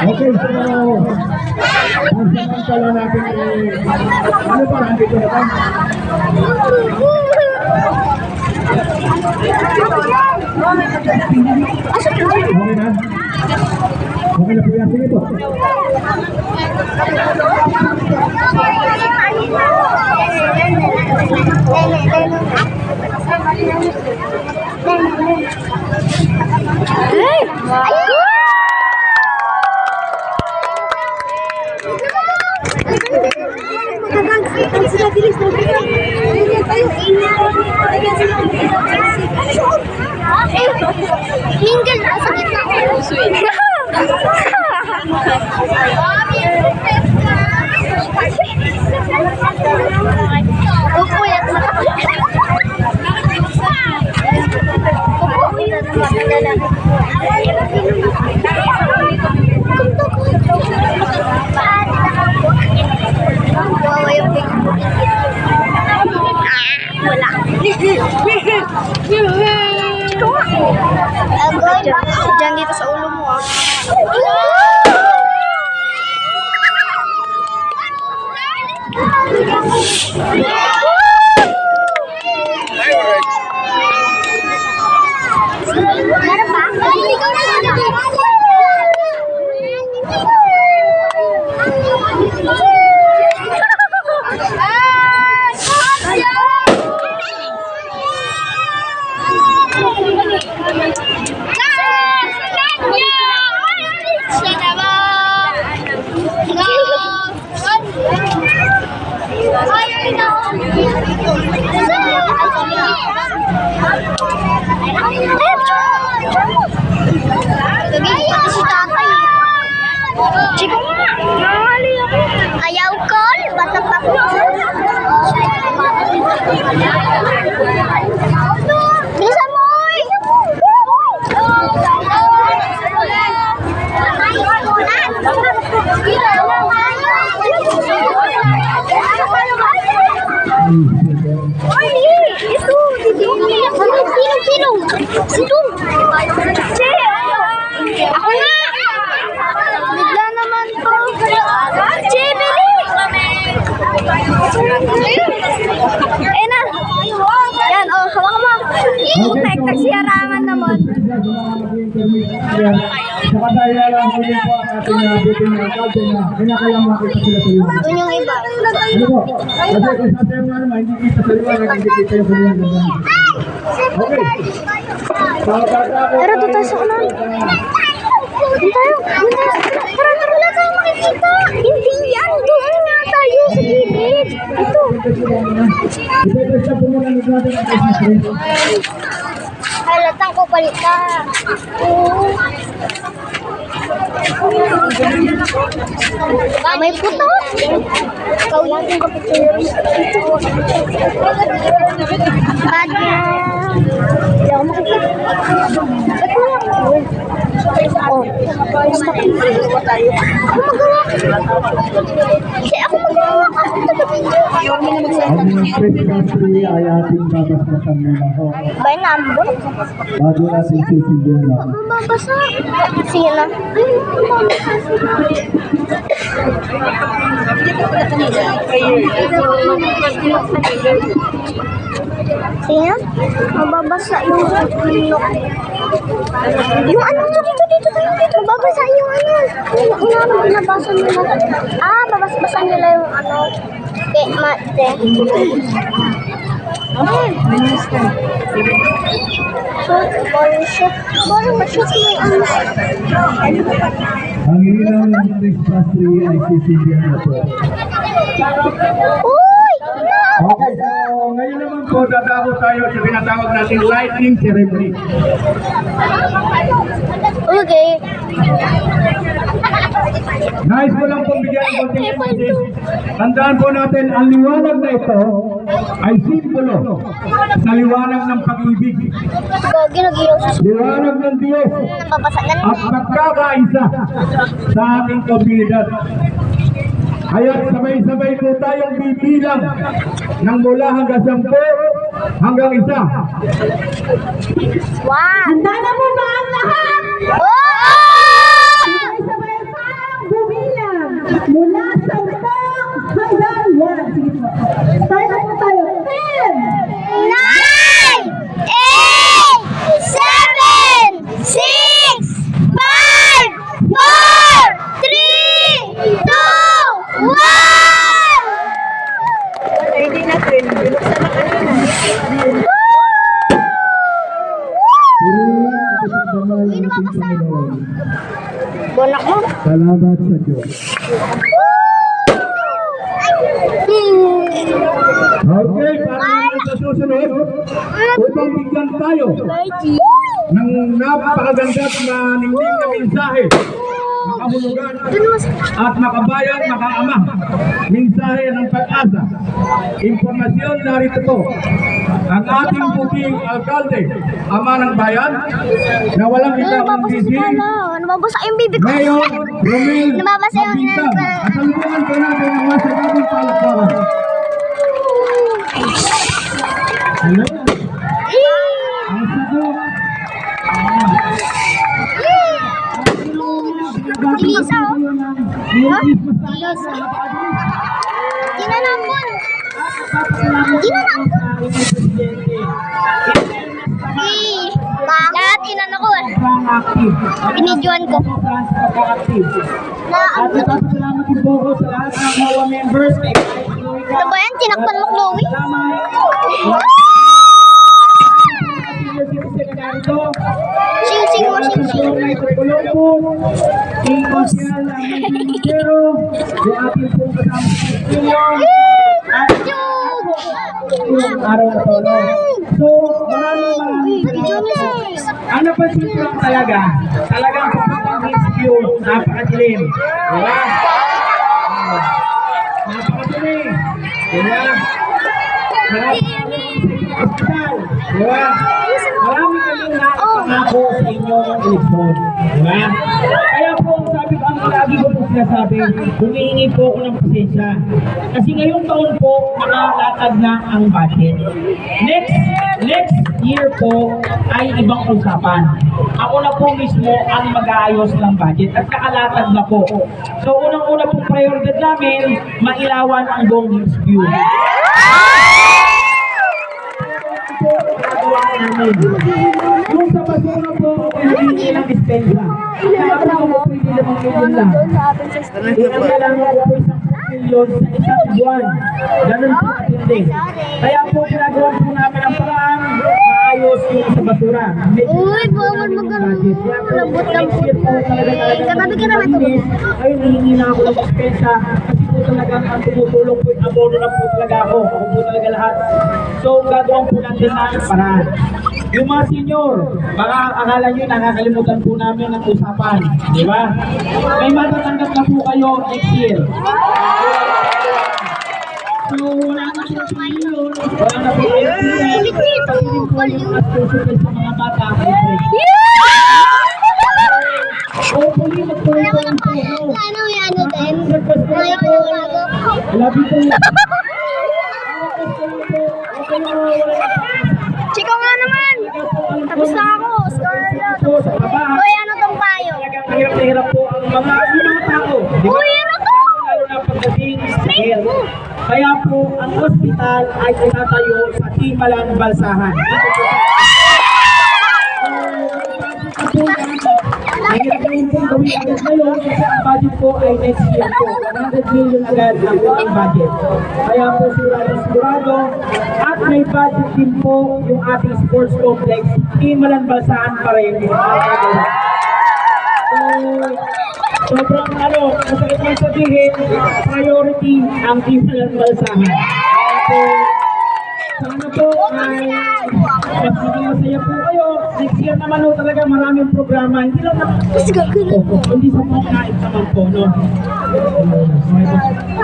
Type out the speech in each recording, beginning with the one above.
Okay, so ang samantala natin ano pa, nandito na ba? Okay na? Okay na po yan. Sige po. Mingle na sa gitna. Upo yan. Wala. Diyan dito sa ulo mo ah. Ayaw call, bata pa ko. Bisa mo. Sino? Ako na! Bigla naman to. Bili! Eh na! Yan, oh, hawak mo. Iutek, nagsiyaraman naman. Saka tayo lang po ang ating buting na kalde na kinakailang makita sila sa liwanag. Doon yung iba. Ano po? Kasi kung sa tayo naman, hindi kita sa liwanag, hindi kita sa liwanag. Okay. Tara, doon tayo sa ulan. Doon tayo. Tara, wala tayong makikita. Hindi yan. Doon nga tayo sa gilid. Ito. Ipapesta po muna ng natin ang Christmas tree. Halatang ko palita. May puto. Ikaw lang yung kapitulyo. Bad na. Hindi ako makikita. Ba't mo lang? Oh. Basta kinikiwa tayo. Ako magawa. Kasi ako magawa. Ako taga-video. Ang Christmas tree ay ating babasbasan muna ho. Bay nambon. Bago natin sisindihan na. Mababasa. Sige na. Sige na. Mababasa yung ano dito. Mababasa yung ano. Yung binabasa nila. Ah, babasbasan nila yung ano. Kay mate. Ang ilaw ng Christmas tree ay sisindihan na po. Uy! Okay, so ngayon naman po dadako tayo sa tinatawag nating lighting ceremony. Okay. Nais ko lang pong bigyan ng konting emphasis. Tandaan po natin, ang liwanag na ito ay simbolo sa liwanag ng pag-ibig. Ginagiyos. Liwanag ng Diyos Nababasa na. at pagkakaisa sa ating komunidad. Kaya sabay-sabay po tayong bibilang ng mula hanggang 10 hanggang 1. One. Handa na po ba ang lahat? Oh! Sabay-sabay tayong bumilang. Mula sa 10 hanggang 1. Sige po. Start na po tayo. 10, 9, 8, 7, 6, 5, 4, 3, 2, 1! Ready na po. Binuksan na kanina. Sino Bonak mo? Salamat sa Diyos. Okay, para naman sa susunod, upang bigyan tayo ng napakaganda at maningning na mensahe, makahulugan at makabayan, makaama. Mensahe ng pag-asa. Impormasyon narito po. Ang ating puting alkalde, ama ng bayan, na walang ikakong Nababasa yung bibig ko. Mayor Romel Nababasa yung Mabintang. Kasalukuyan po natin ang masagabing palakpakan. Hello? Ang sagot. Lisa, oh. Yung Christmas Ginanampon. Ginanampon. Lahat inan ako eh. active. Binidyoan ko. At nagpapasalamat din po ko sa lahat ng MOA members. Ano ba yan? Tinakpan mo, Chloe? Sing-sing mo, sing-sing. Araw na to, no? So, maraming ang napansin ko lang talagang pupuntang rescue, napakadilim. Diba? Napakadilim. Diba? Hospital. Diba? Marami kaming nakapangako sa inyo ng eleksyon. Diba? Kaya po, sabi ko, ang lagi ko po sinasabi, humihingi po ako ng pasensya. Kasi ngayong taon po, nakalatag na ang budget. Next year po ay ibang usapan. Ako na po mismo ang mag-aayos ng budget at nakalatag na po. So unang-una pong prioridad namin, mailawan ang buong rescue. Yung sa basura po, hindi lang dispensa. Nakapala ko po hindi lamang milyon lang. Hindi lang ako po isang milyon sa isang buwan. Ganun po katindi. Kaya po ginagawa po namin ang paraan maayos yung sa basura. Uy, bawal mag-ano. Lambot lang po. Katabi ka naman ito. Ay, nahingi na ako ng dispensa. Kasi po talagang ang tumutulong po, abono lang po talaga ako. Ako po talaga lahat. So, gagawin po natin na ang paraan. Yung mga senior, baka akala nyo nakakalimutan po namin ang usapan. Di ba? May matatanggap na po kayo next year. So, wala na po senior. Wala na po kayo sa mga bata. Hopefully, magpulong po. Ano yan din? Labi po. Chiko nga naman! Tapos na ako, Scarlett. Uy, ano tong payo? Ang hirap na hirap po ang mga tao. Di ba? Uy, ano to? Lalo na pagdating sa health. Kaya po, ang ospital ay itatayo sa Timalang Balsahan. Ang hirap na po gawin agad ngayon kasi ang budget po ay next year po. 100 million agad ang ating budget. Kaya po sigurado at may budget din po yung ating sports complex. Timalang Balsahan pa rin. So, sobrang masakit lang sabihin, priority ang Timalang Balsahan. So, sana po ay mas maging masaya po kayo. Next year naman po talaga maraming programa. Hindi lang hindi sa mga kait naman po, no?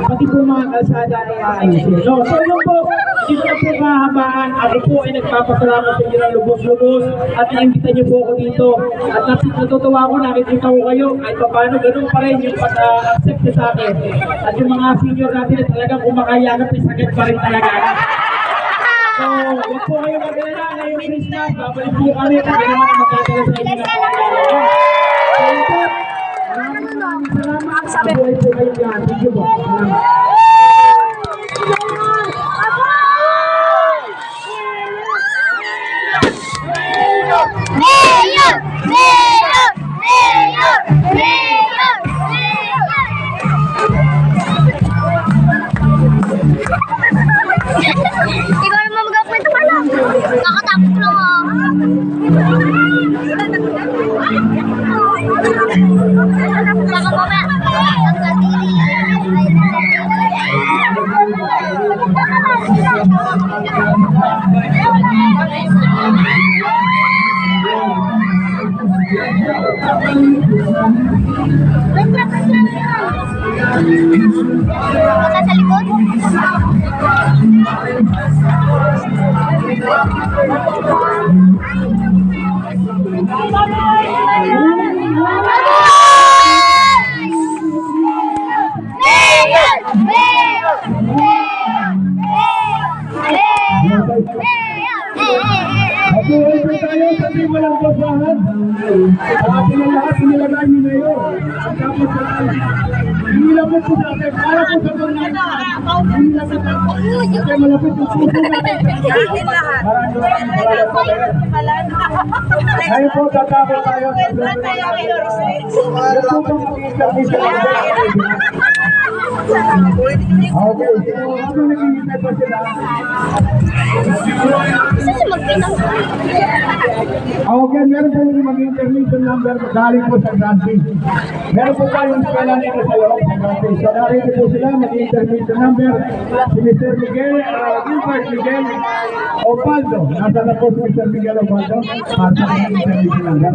Pati po mga kalsada ay aayusin. No? So yun po, dito na po mahabaan. Ako po ay nagpapasalamat sa inyo ng lubos-lubos at naimbita niyo po ako dito. At natutuwa ko, nakikita ko kayo kahit paano ganun pa rin yung pag-accept niyo sa akin. At yung mga senior natin na talagang kumakayakap, sagad pa rin talaga. So, So, huwag po kayo mag-alala ngayong Christmas. Babalik po kami kung hindi naman ang magkatala sa inyo. So, yun po. Maraming salamat. Mabuhay po kayo dyan. Thank you po. Salamat. Mayor! Mayor! Mayor! Mayor! Ikaw naman mag-akwento ka lang. Nakakatakot lang ah. Baka mamaya, ang kadiri. Basta sa likod? Mayor! Mayor! Mabuhay po tayo sa di walang basahan. Sa atin ang lahat inilagay ni Mayor. At tapos hindi lang po sa atin. Para po sa mga hindi lang po sa atin. Kasi malapit po po natin. Maraming po. Ngayon po tatapos tayo sa ito po mag-interview sa okay, so ano nag-iintay pa sila? Saan magpinang? Okay, meron po yung mag-intermission number galing po sa Granting. Meron po tayong skala nito sa loob sa Granting. So narito po sila, mag-intermission number si Mr. Miguel, Gilbert Miguel Opaldo. Nasa na po si Mr. Miguel Opaldo para sa mag-intermission number.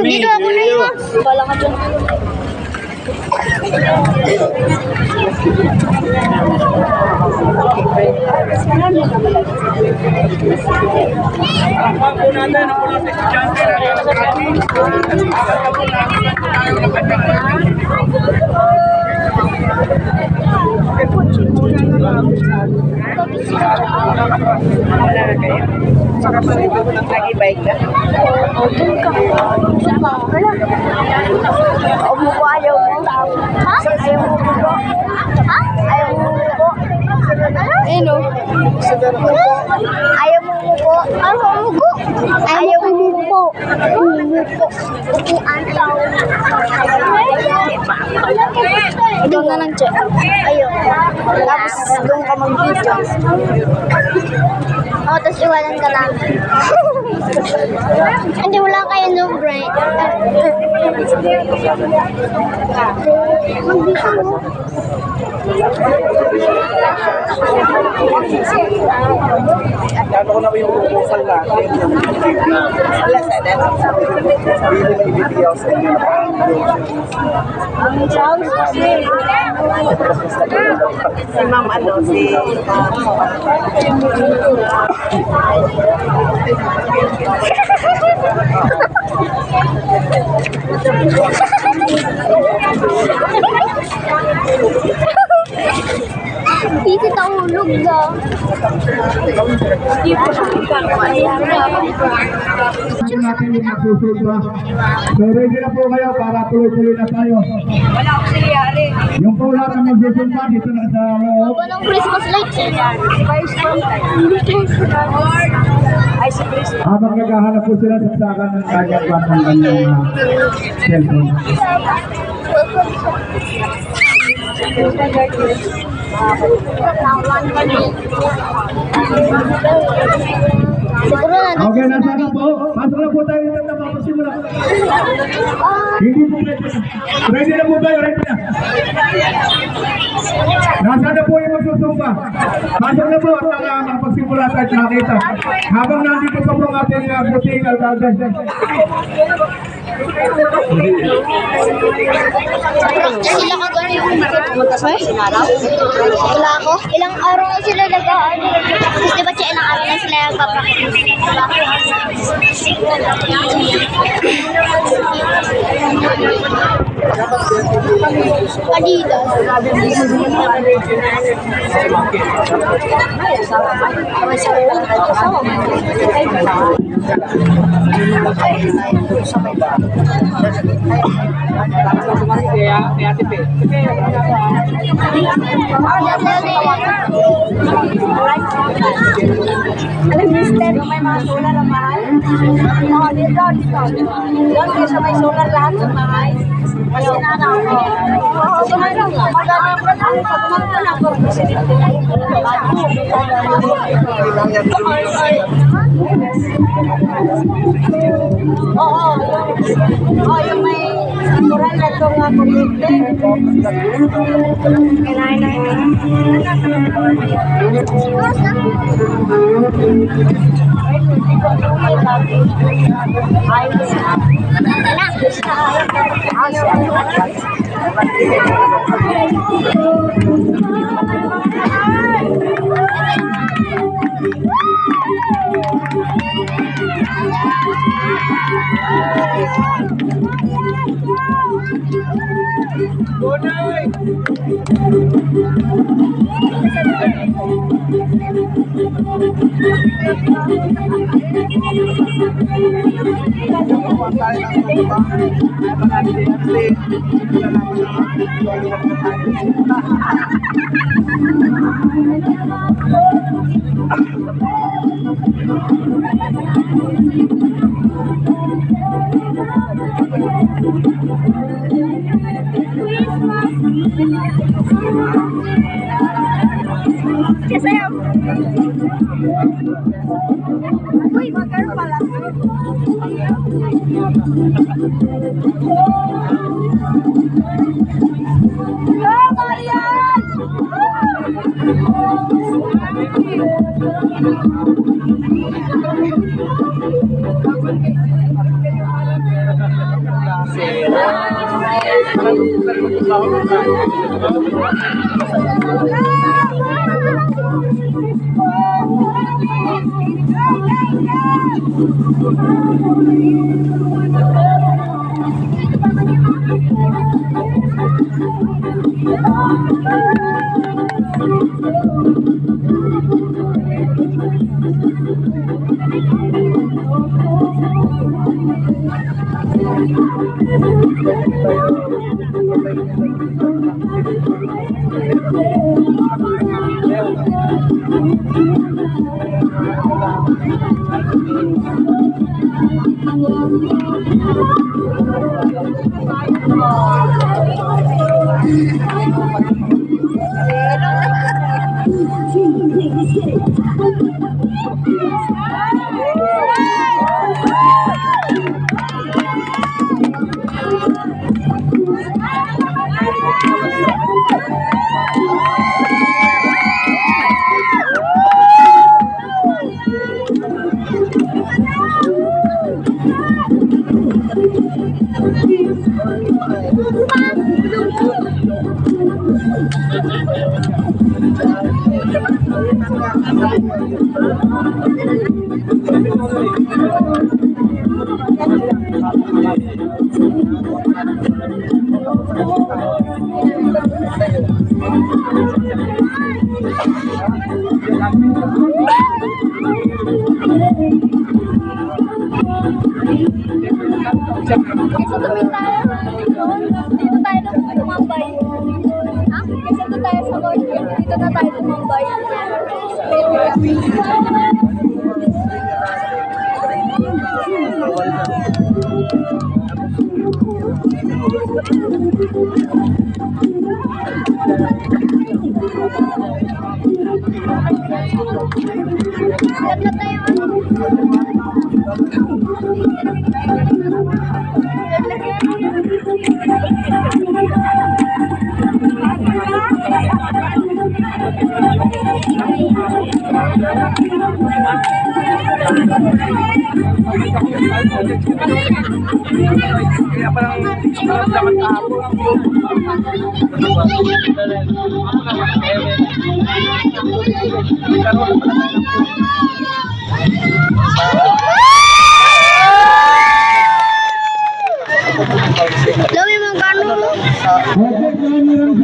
Dito ako na yun. Bala ka dyan. Nag-i-bike ka? Ayaw mo. Ha? Ayaw mo po. Ha? Ayaw mo po. Ano? Ano? Ayaw mo po. Ayaw mo po. Ayaw mo po. Upuan daw. Doon na lang, Che. Ayaw. Tapos doon ka mag-video. Oh, tapos iwanan ka lang. Hindi, wala kayo no break. Kano ko na ba yung proposal natin? Wala sa net. Sabihin mo ibibigay ako sa inyo na si Ma'am ano, si Hindi ka hulog na. Ito natin yung magsusulba. So ready na po kayo para tuloy-tuloy na tayo. wala ako siliyari. Yung po lahat na magsusulba dito na sa loob. Walang Christmas lights eh. Ay, si Chris. Habang naghahanap po sila sa sakan ng kanyang batang kanyang cellphone. Siguro na. Okay, nasa na po. Pasok na po tayo dito na mapasimula. Hindi po ready. Ready na po tayo, ready na. Nasa na po yung magsusumba. Pasok na po at makapagsimula tayo nakita. Habang nandito pa po ang ating buting alcalde. Sila ka gano'n. Wala ako. Ilang araw na sila nag-ano. Kasi diba siya ilang araw na sila nagpapractice. Adidas. Alam, mister, yung may mga solar na mahal? Oo, dito. Doon kayo sa may solar lahat ng mahal. Kasi nana ako. Oo, maganda pa lang. Pag kumanta na ako, kasi dito na Oo, yung may natural na itong kuryente. Kailangan na Uy, magkano pala? Dito tayo tumambay. Ha? Kasi dito tayo sa Lord. Dito na tayo tumambay. Kaya parang dapat Dami magkano? kahapon.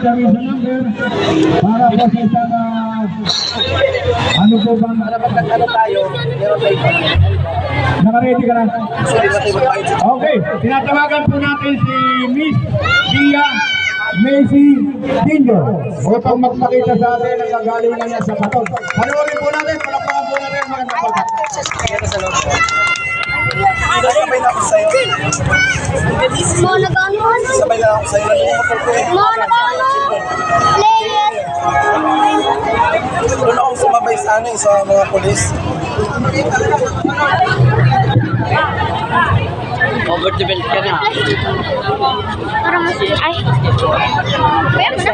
observation number para po sa isang ano po bang naka-ready ka na? Okay, tinatawagan po natin si Miss Dia Macy Dinyo upang magpakita sa atin ang kagalingan niya sa baton. Panoorin po natin, palakpakan po natin ang magandang bata. Sabay na ako sa'yo. Mo nag-ano? Sabay na ako sa'yo. Mo nag-ano? Player. Doon akong sumabay sa ano, sa mga polis. Over the belt ka na. Parang mas... Ay. Kaya mo na?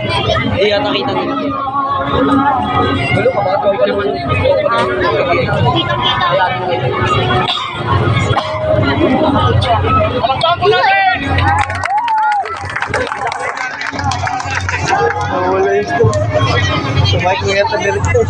Hindi ka nakita nila. Wala ito. Sumay ko nga ito dito.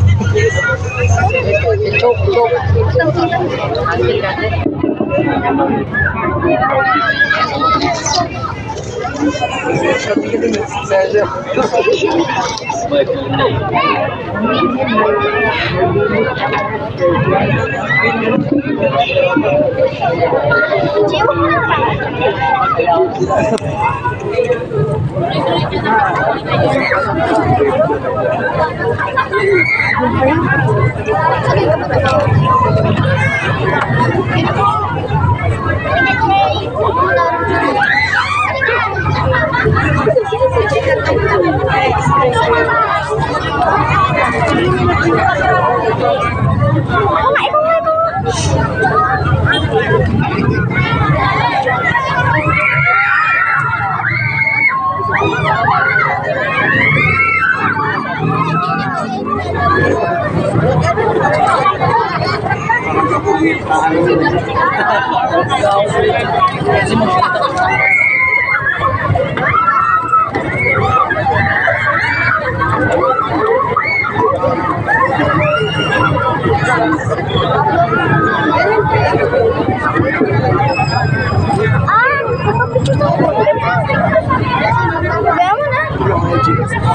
Kaya mo na?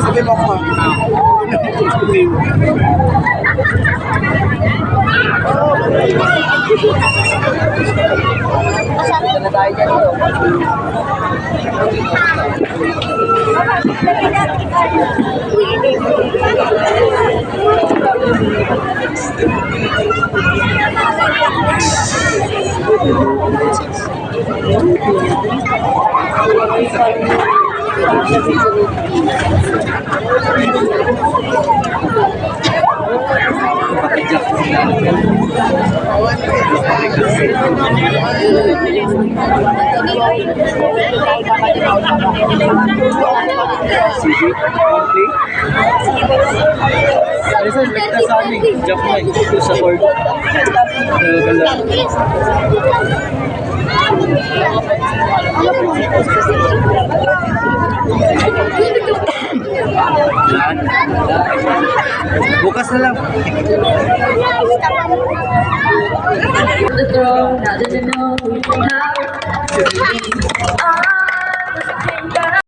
Sabi mo ako. Jump mo ito sa board. Bukas na lang. The throne, I didn't know how.